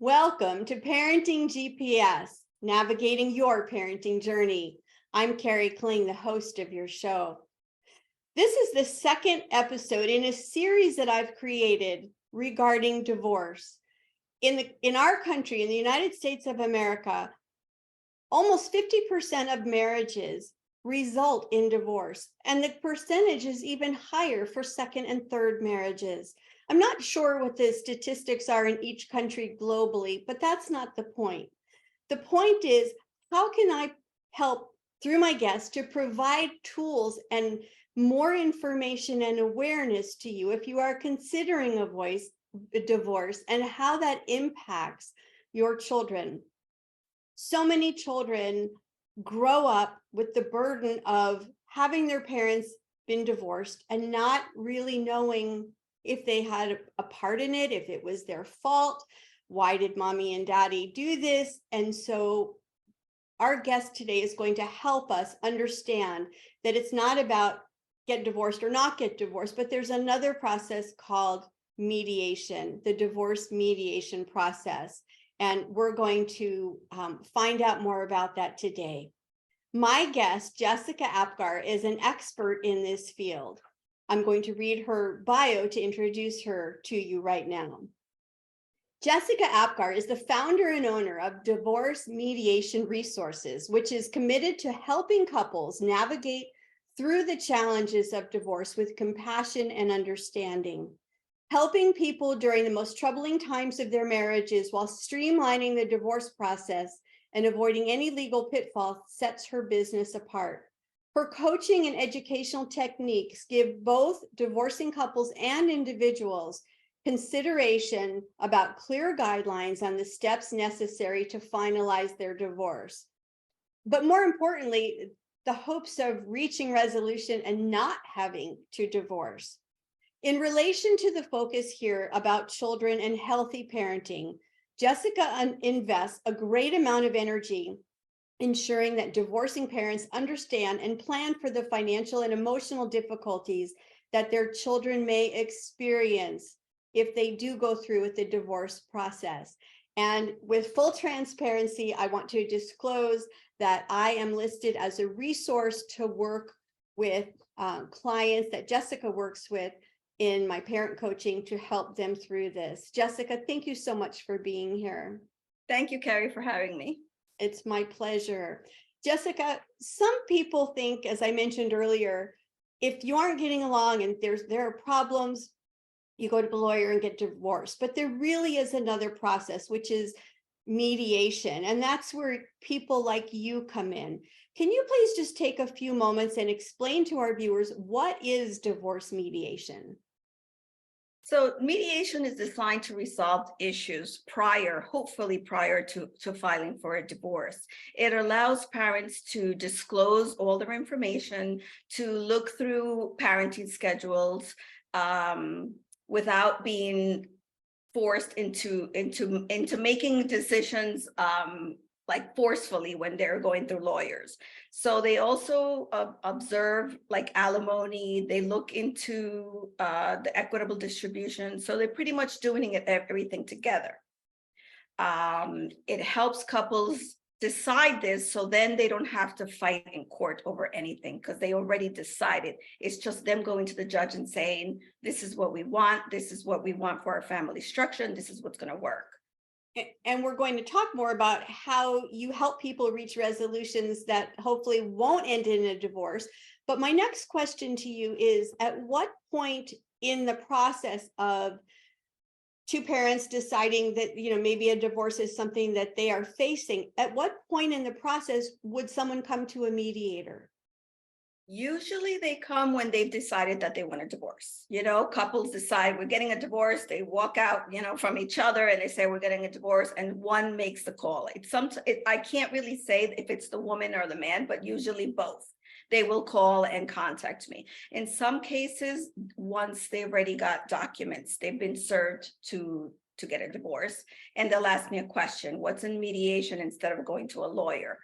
Welcome to Parenting GPS, navigating your parenting journey. I'm Kari Kling, the host of your show. This is the second episode in a series that I've created regarding divorce. In our country, in the United States of America, almost 50% of marriages result in divorce, and the percentage is even higher for second and third marriages. I'm not sure what the statistics are in each country globally, but that's not the point. The point is, how can I help through my guests to provide tools and more information and awareness to you if you are considering a divorce and how that impacts your children. So many children grow up with the burden of having their parents been divorced and not really knowing if they had a part in it, if it was their fault. Why did mommy and daddy do this? And so our guest today is going to help us understand that it's not about get divorced or not get divorced, but there's another process called mediation, the divorce mediation process. And we're going to find out more about that today. My guest, Jessica Apgar, is an expert in this field. I'm going to read her bio to introduce her to you right now. Jessica Apgar is the founder and owner of Divorce Mediation Resources, which is committed to helping couples navigate through the challenges of divorce with compassion and understanding, helping people during the most troubling times of their marriages while streamlining the divorce process and avoiding any legal pitfalls sets her business apart. Her coaching and educational techniques give both divorcing couples and individuals consideration about clear guidelines on the steps necessary to finalize their divorce. But more importantly, the hopes of reaching resolution and not having to divorce. In relation to the focus here about children and healthy parenting, Jessica invests a great amount of energy ensuring that divorcing parents understand and plan for the financial and emotional difficulties that their children may experience if they do go through with the divorce process. And with full transparency, I want to disclose that I am listed as a resource to work with clients that Jessica works with in my parent coaching to help them through this. Jessica, thank you so much for being here. Thank you, Kari, for having me. It's my pleasure. Jessica, some people think, as I mentioned earlier, if you aren't getting along and there are problems, you go to the lawyer and get divorced. But there really is another process, which is mediation. And that's where people like you come in. Can you please just take a few moments and explain to our viewers what is divorce mediation? So mediation is designed to resolve issues hopefully prior to filing for a divorce. It allows parents to disclose all their information, to look through parenting schedules without being forced into making decisions like forcefully when they're going through lawyers. So they also observe like alimony, they look into the equitable distribution. So they're pretty much doing everything together. It helps couples decide this, so then they don't have to fight in court over anything because they already decided. It's just them going to the judge and saying, this is what we want for our family structure, and this is what's going to work. And we're going to talk more about how you help people reach resolutions that hopefully won't end in a divorce. But my next question to you is, at what point in the process of two parents deciding that, maybe a divorce is something that they are facing, at what point in the process would someone come to a mediator? Usually they come when they've decided that they want a divorce. Couples decide we're getting a divorce. They walk out, from each other and they say we're getting a divorce, and one makes the call. I can't really say if it's the woman or the man, but usually both. They will call and contact me. In some cases, once they've already got documents, they've been served to get a divorce, and they'll ask me a question: what's in mediation, instead of going to a lawyer.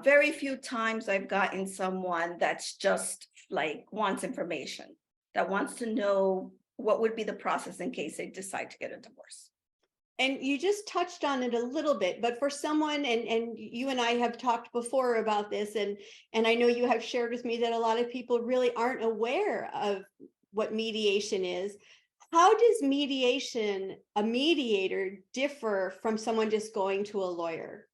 Very few times I've gotten someone that's just like wants information, that wants to know what would be the process in case they decide to get a divorce. And you just touched on it a little bit, but for someone, and you and I have talked before about this, and I know you have shared with me that a lot of people really aren't aware of what mediation is. How does mediation, a mediator, differ from someone just going to a lawyer?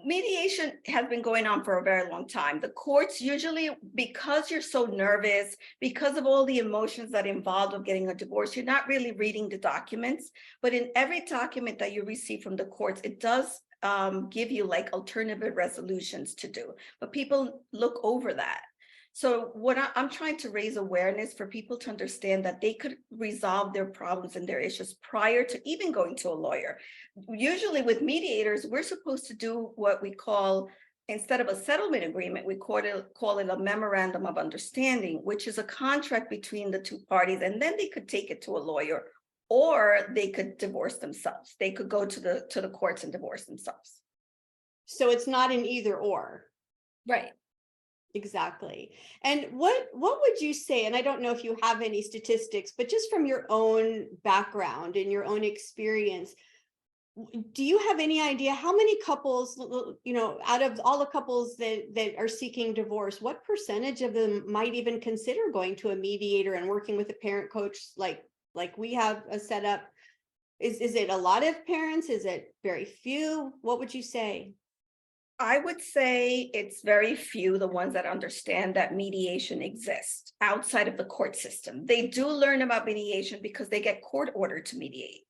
Mediation has been going on for a very long time. The courts usually, because you're so nervous, because of all the emotions that involved of getting a divorce, you're not really reading the documents. But in every document that you receive from the courts, it does give you like alternative resolutions to do. But people look over that. So what I'm trying to raise awareness for people to understand that they could resolve their problems and their issues prior to even going to a lawyer. Usually with mediators, we're supposed to do what we call, instead of a settlement agreement, we call it a memorandum of understanding, which is a contract between the two parties, and then they could take it to a lawyer, or they could divorce themselves. They could go to the courts and divorce themselves. So it's not an either or. Right. Exactly. And what would you say, and I don't know if you have any statistics, but just from your own background and your own experience, do you have any idea how many couples, out of all the couples that are seeking divorce, what percentage of them might even consider going to a mediator and working with a parent coach like we have a setup? Is it a lot of parents? Is it very few? What would you say? I would say it's very few, the ones that understand that mediation exists outside of the court system. They do learn about mediation because they get court ordered to mediate.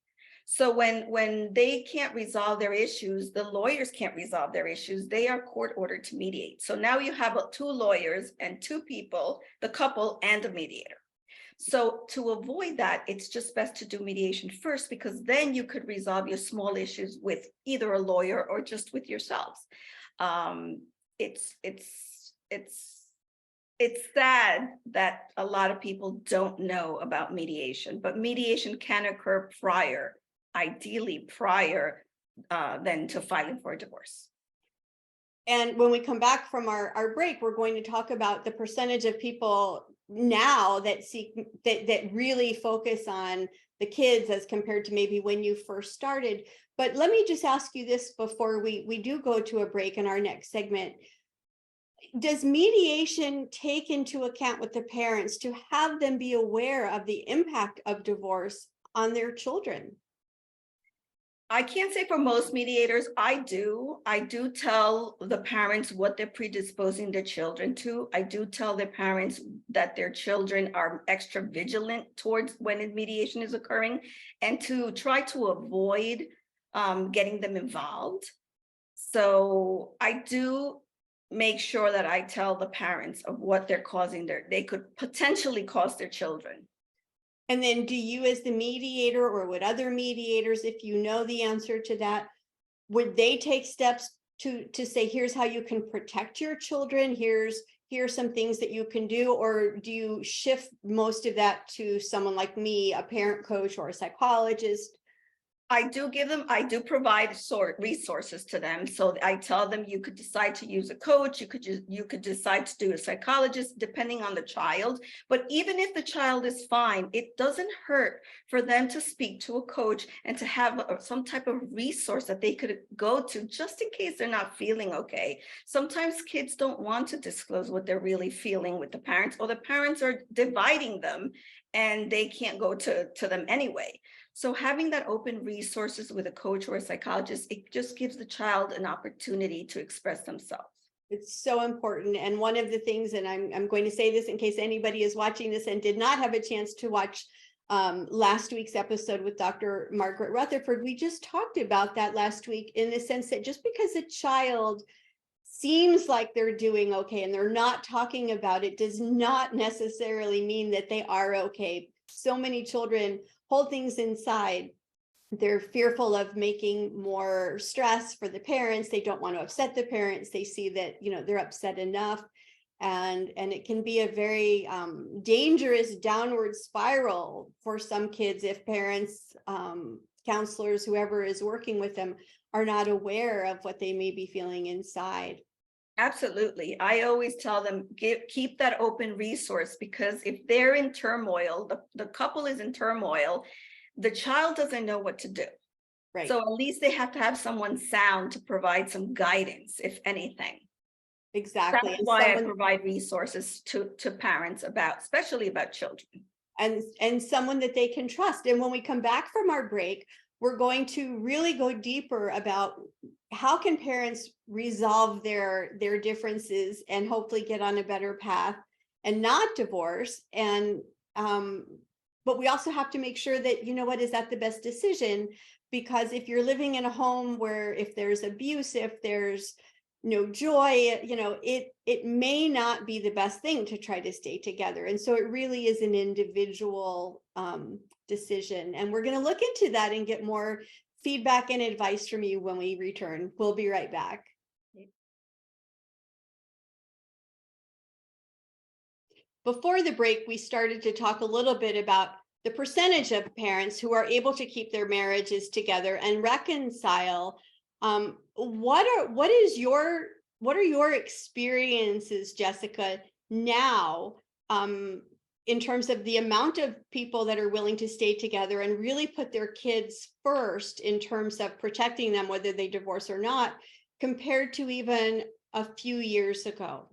So when they can't resolve their issues, the lawyers can't resolve their issues, they are court ordered to mediate. So now you have two lawyers and two people, the couple and a mediator. So to avoid that, it's just best to do mediation first, because then you could resolve your small issues with either a lawyer or just with yourselves. It's sad that a lot of people don't know about mediation, but mediation can occur prior, ideally prior than to filing for a divorce. And when we come back from our break, we're going to talk about the percentage of people now that seek that really focus on the kids as compared to maybe when you first started. But let me just ask you this before we do go to a break in our next segment. Does mediation take into account with the parents to have them be aware of the impact of divorce on their children? I can't say for most mediators. I do tell the parents what they're predisposing their children to. I do tell their parents that their children are extra vigilant towards when mediation is occurring, and to try to avoid getting them involved. So I do make sure that I tell the parents of what they're causing they could potentially cause their children. And then do you, as the mediator, or would other mediators, if you know the answer to that, would they take steps to say, here's how you can protect your children, here's some things that you can do? Or do you shift most of that to someone like me, a parent coach or a psychologist? I do provide resources to them. So I tell them you could decide to use a coach, you could decide to do a psychologist depending on the child. But even if the child is fine, it doesn't hurt for them to speak to a coach and to have some type of resource that they could go to just in case they're not feeling okay. Sometimes kids don't want to disclose what they're really feeling with the parents, or the parents are dividing them and they can't go to them anyway. So having that open resources with a coach or a psychologist, it just gives the child an opportunity to express themselves. It's so important. And one of the things, and I'm going to say this in case anybody is watching this and did not have a chance to watch last week's episode with Dr. Margaret Rutherford, we just talked about that last week, in the sense that just because a child seems like they're doing okay and they're not talking about it does not necessarily mean that they are okay. So many children hold things inside. They're fearful of making more stress for the parents. They don't want to upset the parents. They see that, they're upset enough. And it can be a very dangerous downward spiral for some kids if parents, counselors, whoever is working with them, are not aware of what they may be feeling inside. Absolutely. I always tell them, keep that open resource, because if they're in turmoil, the couple is in turmoil, the child doesn't know what to do. Right. So at least they have to have someone sound to provide some guidance, if anything. Exactly. That's And why I someone, provide resources to parents about, especially about children. and someone that they can trust. And when we come back from our break, we're going to really go deeper about how can parents resolve their differences and hopefully get on a better path and not divorce. And but we also have to make sure that, you know what, is that the best decision? Because if you're living in a home where if there's abuse, if there's no joy, you know, it may not be the best thing to try to stay together. And so it really is an individual decision. And we're going to look into that and get more feedback and advice from you when we return. We'll be right back. Before the break, we started to talk a little bit about the percentage of parents who are able to keep their marriages together and reconcile. What are your experiences, Jessica, now, in terms of the amount of people that are willing to stay together and really put their kids first in terms of protecting them, whether they divorce or not, compared to even a few years ago?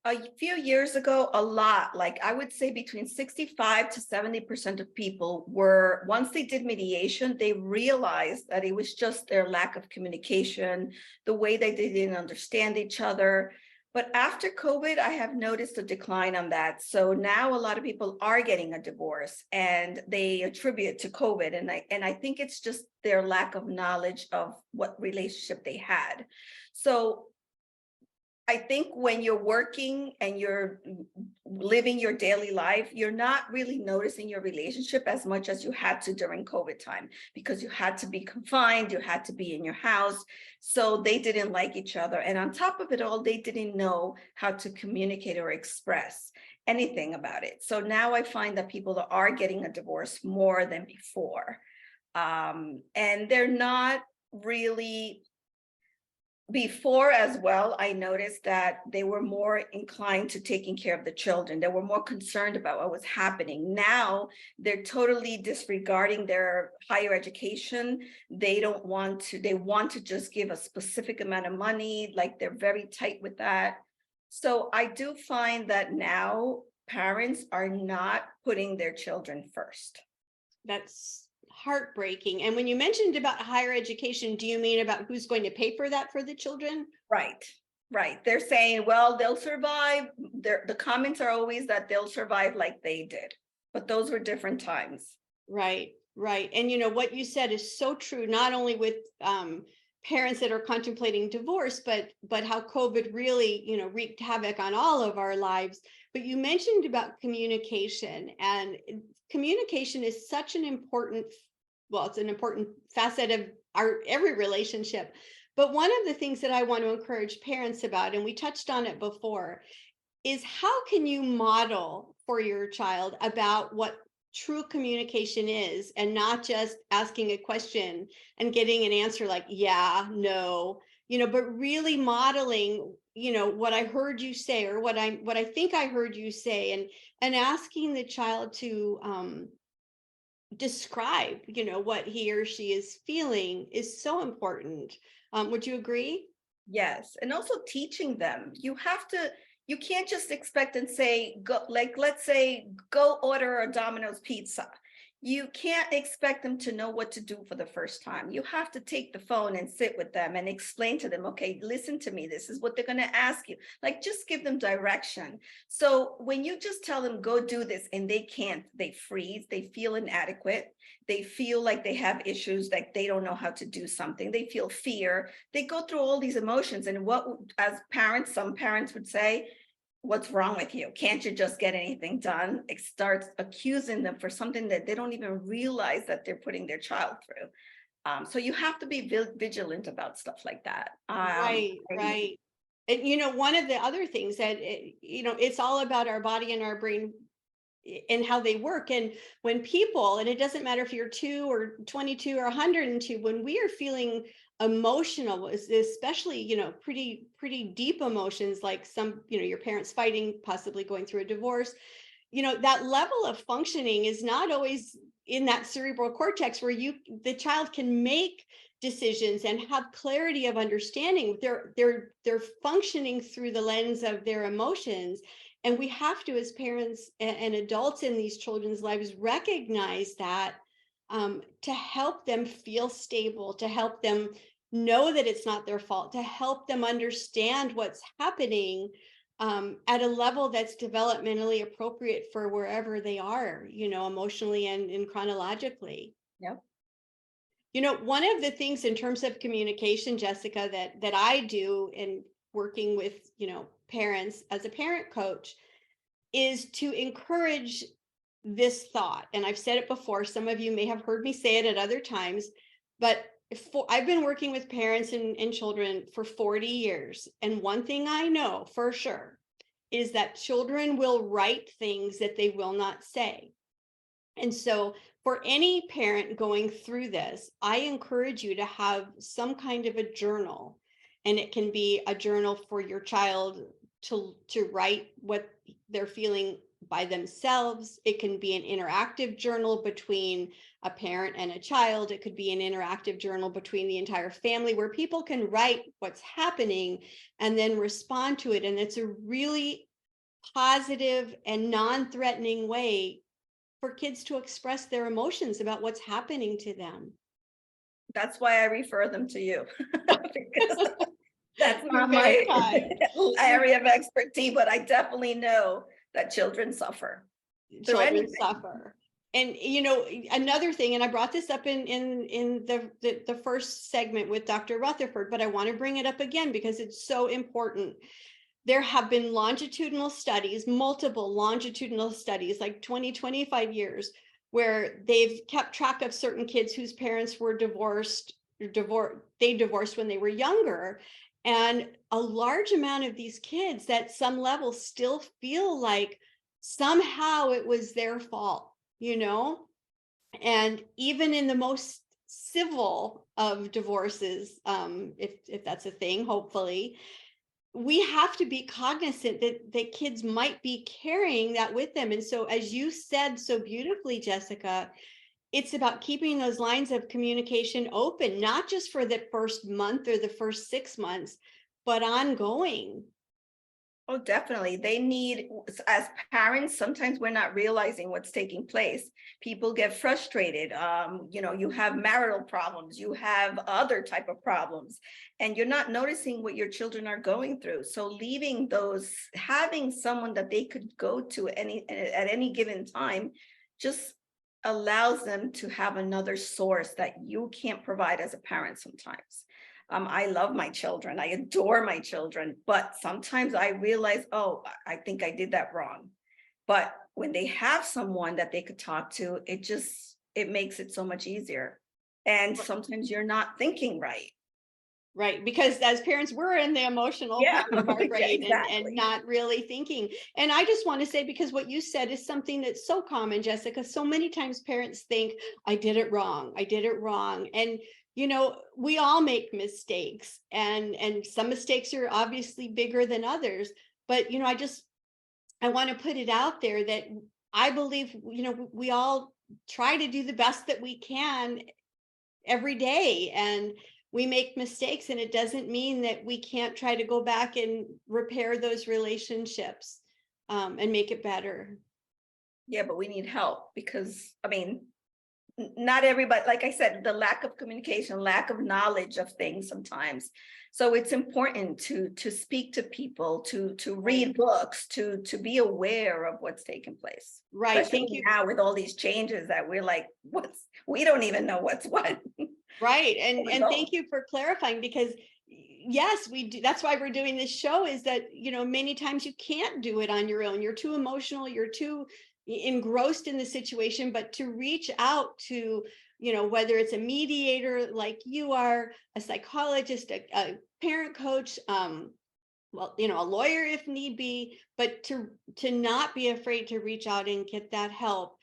A few years ago, a lot, like I would say between 65 to 70% of people were, once they did mediation, they realized that it was just their lack of communication, the way that they didn't understand each other. But after COVID, I have noticed a decline on that. So now a lot of people are getting a divorce and they attribute it to COVID. And I think it's just their lack of knowledge of what relationship they had. So I think when you're working and you're living your daily life, you're not really noticing your relationship as much as you had to during COVID time, because you had to be confined, you had to be in your house. So they didn't like each other. And on top of it all, they didn't know how to communicate or express anything about it. So now I find that people are getting a divorce more than before. And they're not really. Before as well, I noticed that they were more inclined to taking care of the children. They were more concerned about what was happening. Now they're totally disregarding their higher education. They want to just give a specific amount of money, like they're very tight with that. So I do find that now parents are not putting their children first. That's heartbreaking. And when you mentioned about higher education, do you mean about who's going to pay for that for the children? Right. They're saying, well, they'll survive. The comments are always that they'll survive like they did, but those were different times. Right. And you know, what you said is so true, not only with parents that are contemplating divorce, but how COVID really, you know, wreaked havoc on all of our lives. But you mentioned about communication, and communication is such an important, well, it's an important facet of every relationship. But one of the things that I want to encourage parents about, and we touched on it before, is how can you model for your child about what true communication is, and not just asking a question and getting an answer like, yeah, no, you know, but really modeling, you know, what I heard you say, or what I think I heard you say, and asking the child to describe, you know, what he or she is feeling is so important. Would you agree? Yes. And also teaching them. You can't just expect and say, go, like, let's say, go order a Domino's pizza. You can't expect them to know what to do for the first time. You have to take the phone and sit with them and explain to them, okay, listen to me. This is what they're going to ask you. Like, just give them direction. So when you just tell them, go do this, and they can't, they freeze, they feel inadequate. They feel like they have issues, like they don't know how to do something. They feel fear. They go through all these emotions. And what, as parents, some parents would say, what's wrong with you? Can't you just get anything done? It starts accusing them for something that they don't even realize that they're putting their child through. So you have to be vigilant about stuff like that. Right. And you know, one of the other things that, you know, it's all about our body and our brain and how they work. And when people, and it doesn't matter if you're 2 or 22 or 102, when we are feeling emotional, especially, you know, pretty deep emotions, like some, you know, your parents fighting, possibly going through a divorce, that level of functioning is not always in that cerebral cortex where the child can make decisions and have clarity of understanding. They're functioning through the lens of their emotions. And we have to, as parents and adults in these children's lives, recognize that, to help them feel stable, to help them know that it's not their fault, to help them understand what's happening, at a level that's developmentally appropriate for wherever they are, emotionally and chronologically. Yep. One of the things in terms of communication, Jessica, that I do in working with, parents as a parent coach, is to encourage this thought. And I've said it before, some of you may have heard me say it at other times, but I've been working with parents and children for 40 years. And one thing I know for sure is that children will write things that they will not say. And so for any parent going through this, I encourage you to have some kind of a journal. And it can be a journal for your child to write what they're feeling by themselves. It can be an interactive journal between a parent and a child. It could be an interactive journal between the entire family where people can write what's happening and then respond to it. And it's a really positive and non-threatening way for kids to express their emotions about what's happening to them. That's why I refer them to you. Because that's You're not very my kind. area of expertise, but I definitely know that children suffer. Children suffer. And another thing, and I brought this up in the first segment with Dr. Rutherford, but I want to bring it up again because it's so important. There have been longitudinal studies, multiple longitudinal studies, like 20, 25 years, where they've kept track of certain kids whose parents were divorced, they divorced when they were younger. And a large amount of these kids at some level still feel like somehow it was their fault, and even in the most civil of divorces, if that's a thing, hopefully, we have to be cognizant that kids might be carrying that with them. And so, as you said so beautifully, Jessica, it's about keeping those lines of communication open, not just for the first month or the first 6 months, but ongoing. Oh, definitely. They need, as parents, sometimes we're not realizing what's taking place. People get frustrated. You have marital problems, you have other type of problems, and you're not noticing what your children are going through. So leaving those, having someone that they could go to at any given time, just allows them to have another source that you can't provide as a parent sometimes. I love my children. I adore my children, but sometimes I realize, oh, I think I did that wrong. But when they have someone that they could talk to, it makes it so much easier. And sometimes you're not thinking right. Right, because as parents, we're in the emotional part of our brain, exactly. and not really thinking. And I just want to say, because what you said is something that's so common, Jessica. So many times parents think, I did it wrong. I did it wrong. And we all make mistakes, and some mistakes are obviously bigger than others. But I want to put it out there that I believe we all try to do the best that we can every day, and we make mistakes, and it doesn't mean that we can't try to go back and repair those relationships, and make it better. Yeah, but we need help because, not everybody, like I said, the lack of communication, lack of knowledge of things sometimes. So it's important to speak to people, to read books, to be aware of what's taking place. Right. Especially Thank you. Now with all these changes that we're like, we don't even know what's what. Right. And thank you for clarifying, because yes, we do. That's why we're doing this show, is that, many times you can't do it on your own. You're too emotional. You're too engrossed in the situation. But to reach out to, whether it's a mediator like you are, a psychologist, a parent coach, a lawyer if need be, but to not be afraid to reach out and get that help.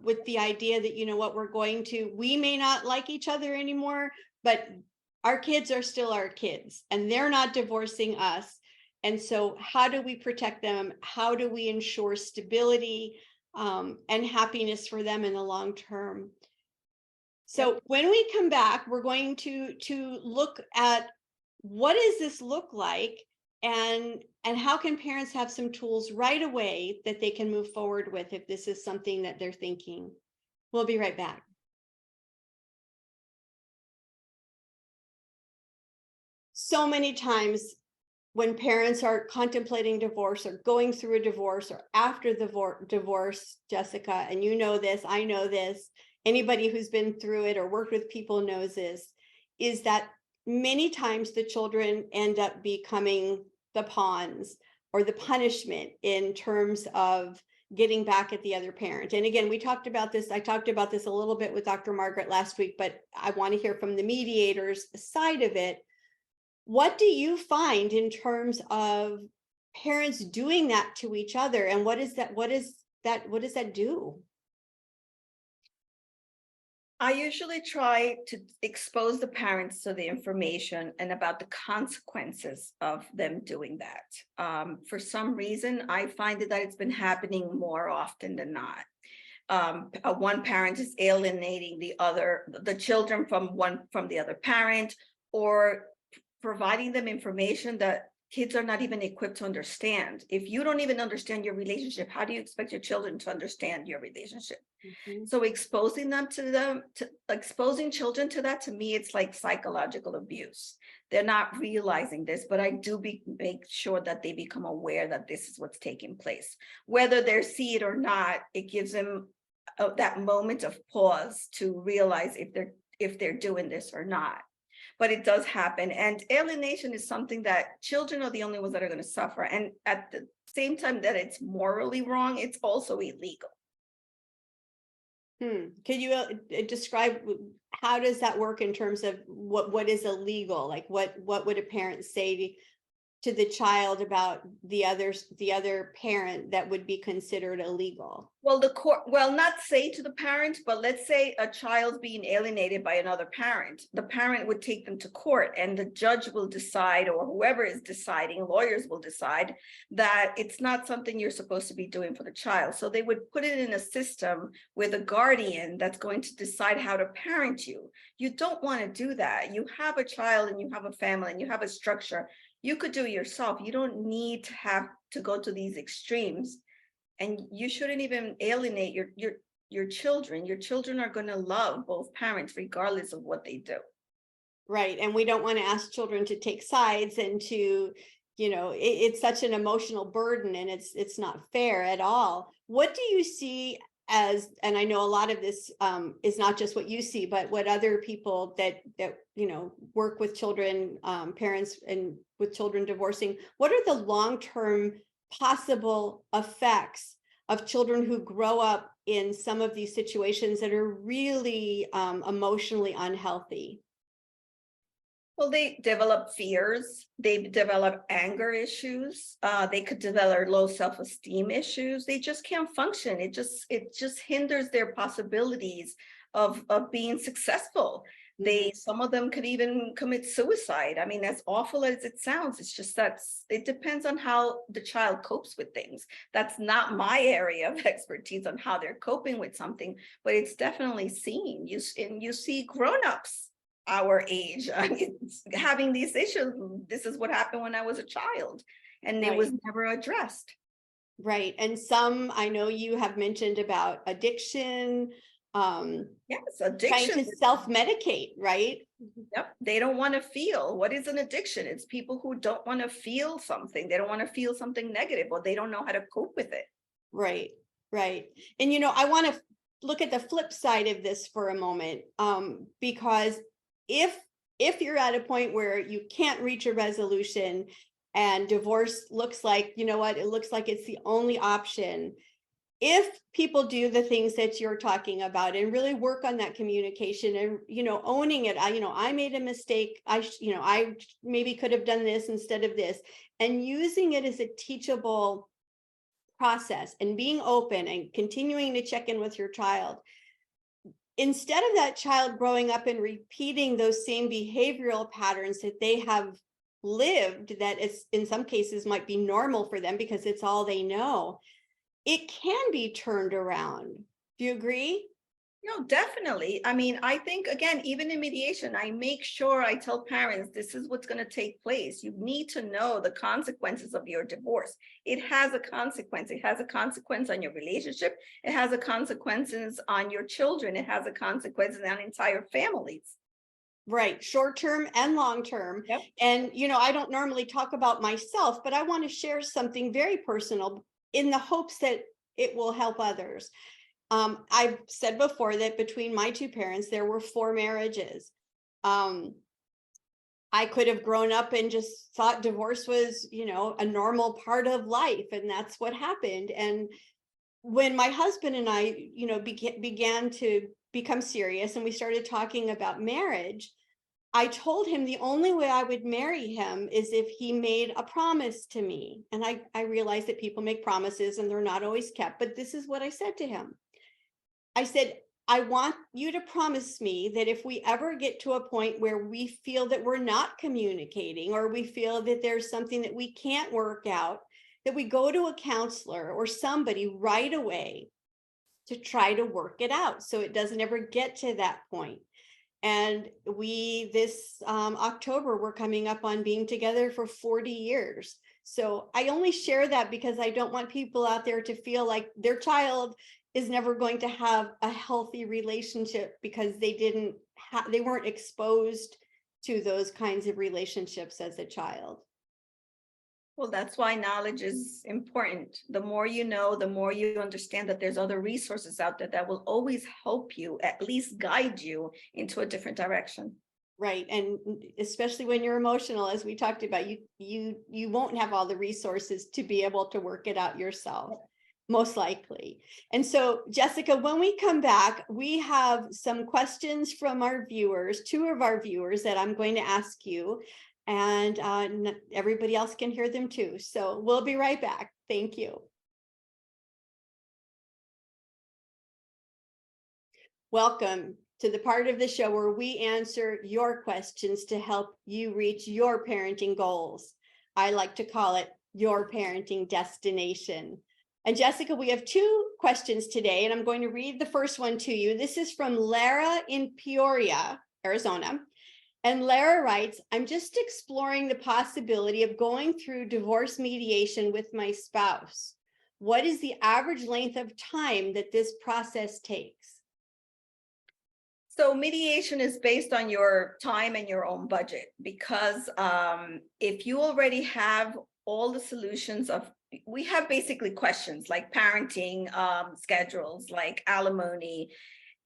With the idea that, we may not like each other anymore, but our kids are still our kids, and they're not divorcing us. And so how do we protect them? How do we ensure stability and happiness for them in the long term? So when we come back, we're going to look at what does this look like, and how can parents have some tools right away that they can move forward with if this is something that they're thinking. We'll be right back. So many times when parents are contemplating divorce or going through a divorce or after the divorce, Jessica, and you know this, I know this, anybody who's been through it or worked with people knows this, is that many times the children end up becoming the pawns or the punishment in terms of getting back at the other parent. And again, we talked about this. I talked about this a little bit with Dr. Margaret last week, but I want to hear from the mediators side of it. What do you find in terms of parents doing that to each other? And what does that do? I usually try to expose the parents to the information and about the consequences of them doing that. For some reason, I find that it's been happening more often than not. One parent is alienating the children from the other parent, or providing them information that kids are not even equipped to understand. If you don't even understand your relationship, how do you expect your children to understand your relationship? Mm-hmm. So exposing children to that, to me, it's like psychological abuse. They're not realizing this, but I do make sure that they become aware that this is what's taking place. Whether they see it or not, it gives them that moment of pause to realize if they're doing this or not. But it does happen. And alienation is something that children are the only ones that are going to suffer. And at the same time that it's morally wrong, it's also illegal. Can you describe how does that work in terms of what is illegal? Like what would a parent say to the child about the other parent that would be considered illegal? Well, not say to the parent, but let's say a child's being alienated by another parent. The parent would take them to court, and the judge will decide, or whoever is deciding, lawyers will decide that it's not something you're supposed to be doing for the child. So they would put it in a system with a guardian that's going to decide how to parent you. You don't want to do that. You have a child and you have a family and you have a structure. You could do it yourself. You don't need to have to go to these extremes. And you shouldn't even alienate your children. Your children are going to love both parents regardless of what they do. Right. And we don't want to ask children to take sides and to, it's such an emotional burden, and it's not fair at all. What do you see as, and I know a lot of this is not just what you see, but what other people that work with children, parents, and with children divorcing, what are the long-term possible effects of children who grow up in some of these situations that are really emotionally unhealthy? Well, they develop fears, they develop anger issues, they could develop low self-esteem issues. They just can't function. It just hinders their possibilities of being successful. Some of them could even commit suicide. I mean, as awful as it sounds, it's just it depends on how the child copes with things. That's not my area of expertise on how they're coping with something, but it's definitely seen. You see grown-ups our age having these issues. This is what happened when I was a child, and it was never addressed. Right. And some, I know you have mentioned about addiction. Yes, addiction. Trying to self-medicate, right? Yep. They don't want to feel. What is an addiction? It's people who don't want to feel something. They don't want to feel something negative, or they don't know how to cope with it. Right. Right. And I want to look at the flip side of this for a moment, because if you're at a point where you can't reach a resolution and divorce looks like, it looks like it's the only option. If people do the things that you're talking about and really work on that communication and, owning it, I made a mistake. I maybe could have done this instead of this, and using it as a teachable process and being open and continuing to check in with your child. Instead of that child growing up and repeating those same behavioral patterns that they have lived that is in some cases might be normal for them because it's all they know, it can be turned around. Do you agree? No, definitely. I mean, I think, again, even in mediation, I make sure I tell parents this is what's going to take place. You need to know the consequences of your divorce. It has a consequence. It has a consequence on your relationship. It has a consequences on your children. It has a consequence on entire families. Right, short term and long term. Yep. And, I don't normally talk about myself, but I want to share something very personal in the hopes that it will help others. I've said before that between my two parents, there were 4 marriages. Um, I could have grown up and just thought divorce was, a normal part of life, and that's what happened. And when my husband and I, began to become serious and we started talking about marriage, I told him the only way I would marry him is if he made a promise to me. And I realized that people make promises and they're not always kept, but this is what I said to him. I said, I want you to promise me that if we ever get to a point where we feel that we're not communicating, or we feel that there's something that we can't work out, that we go to a counselor or somebody right away to try to work it out so it doesn't ever get to that point. And this October, we're coming up on being together for 40 years. So I only share that because I don't want people out there to feel like their child is never going to have a healthy relationship because they weren't exposed to those kinds of relationships as a child. Well, that's why knowledge is important. The more you know, the more you understand that there's other resources out there that will always help you, at least guide you into a different direction. Right. And especially when you're emotional, as we talked about, you won't have all the resources to be able to work it out yourself, most likely. And so, Jessica, when we come back, we have some questions from our viewers, 2 of our viewers that I'm going to ask you, and everybody else can hear them too. So we'll be right back. Thank you. Welcome to the part of the show where we answer your questions to help you reach your parenting goals. I like to call it your parenting destination. And Jessica, we have 2 questions today, and I'm going to read the first one to you. This is from Lara in Peoria, Arizona. And Lara writes, I'm just exploring the possibility of going through divorce mediation with my spouse. What is the average length of time that this process takes? So mediation is based on your time and your own budget, because if you already have all the solutions we have basically questions like parenting schedules, like alimony,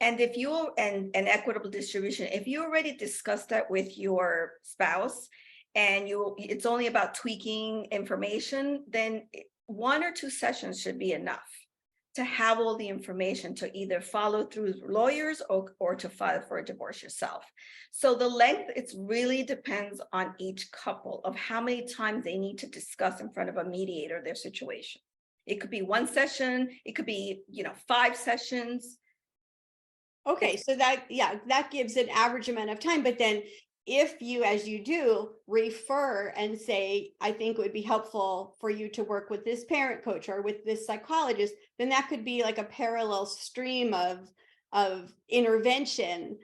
and if you and equitable distribution, if you already discussed that with your spouse and it's only about tweaking information, then 1 or 2 sessions should be enough to have all the information to either follow through lawyers or to file for a divorce yourself. So the length, it really depends on each couple of how many times they need to discuss in front of a mediator their situation. It could be 1 session, it could be, 5 sessions. Okay, so that gives an average amount of time, but then if you, as you do, refer and say, I think it would be helpful for you to work with this parent coach or with this psychologist, then that could be like a parallel stream of intervention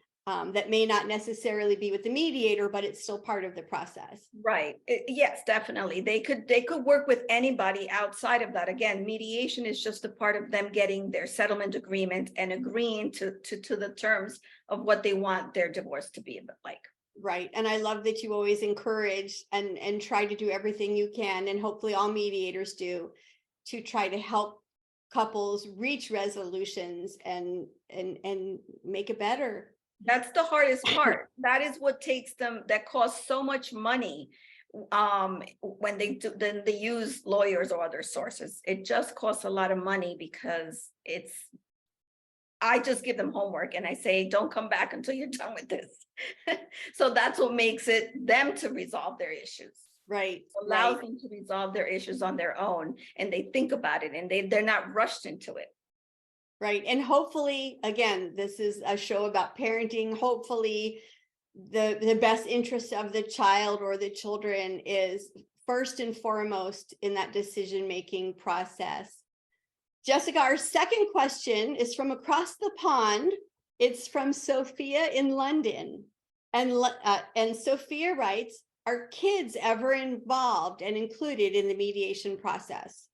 that may not necessarily be with the mediator, but it's still part of the process. Right. Yes, definitely. They could work with anybody outside of that. Again, mediation is just a part of them getting their settlement agreement and agreeing to the terms of what they want their divorce to be like. Right. And I love that you always encourage and try to do everything you can, and hopefully all mediators do, to try to help couples reach resolutions and make it better. That's the hardest part. That is what takes them, that costs so much money when then they use lawyers or other sources. It just costs a lot of money because I just give them homework and I say, don't come back until you're done with this. So that's what makes it them to resolve their issues. Right. Allows them to resolve their issues on their own, and they think about it and they're not rushed into it. Right. And hopefully, again, this is a show about parenting. Hopefully the best interest of the child or the children is first and foremost in that decision-making process. Jessica, our second question is from across the pond. It's from Sophia in London. And Sophia writes, are kids ever involved and included in the mediation process?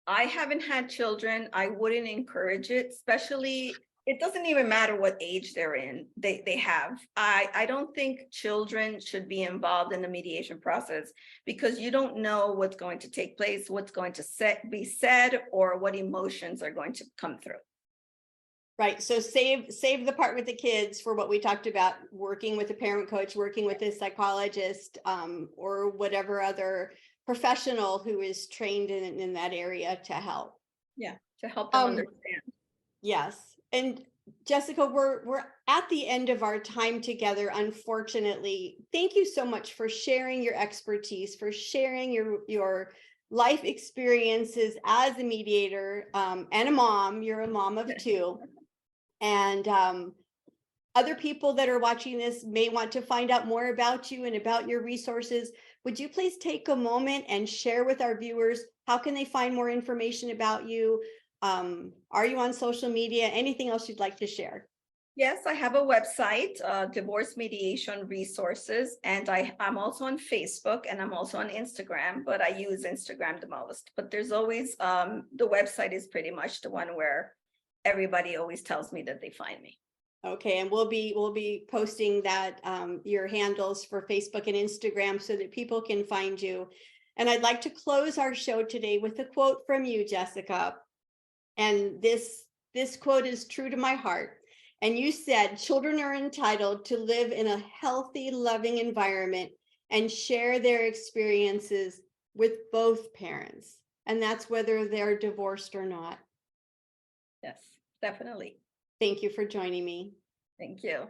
I haven't had children. I wouldn't encourage it, especially, it doesn't even matter what age they're in, they have. I don't think children should be involved in the mediation process because you don't know what's going to take place, what's going to be said, or what emotions are going to come through. Right. So save the part with the kids for what we talked about, working with a parent coach, working with a psychologist, or whatever other professional who is trained in that area to help. Yeah, to help them understand. Yes. And Jessica, we're at the end of our time together, unfortunately. Thank you so much for sharing your expertise, for sharing your life experiences as a mediator, and a mom. You're a mom of two. And other people that are watching this may want to find out more about you and about your resources. Would you please take a moment and share with our viewers, how can they find more information about you? Are you on social media? Anything else you'd like to share? Yes, I have a website, Divorce Mediation Resources, and I'm also on Facebook and I'm also on Instagram, but I use Instagram the most. But there's always, the website is pretty much the one where everybody always tells me that they find me. Okay, and we'll be posting that, your handles for Facebook and Instagram so that people can find you. And I'd like to close our show today with a quote from you, Jessica. And this quote is true to my heart. And you said, children are entitled to live in a healthy, loving environment and share their experiences with both parents. And that's whether they're divorced or not. Yes, definitely. Thank you for joining me. Thank you.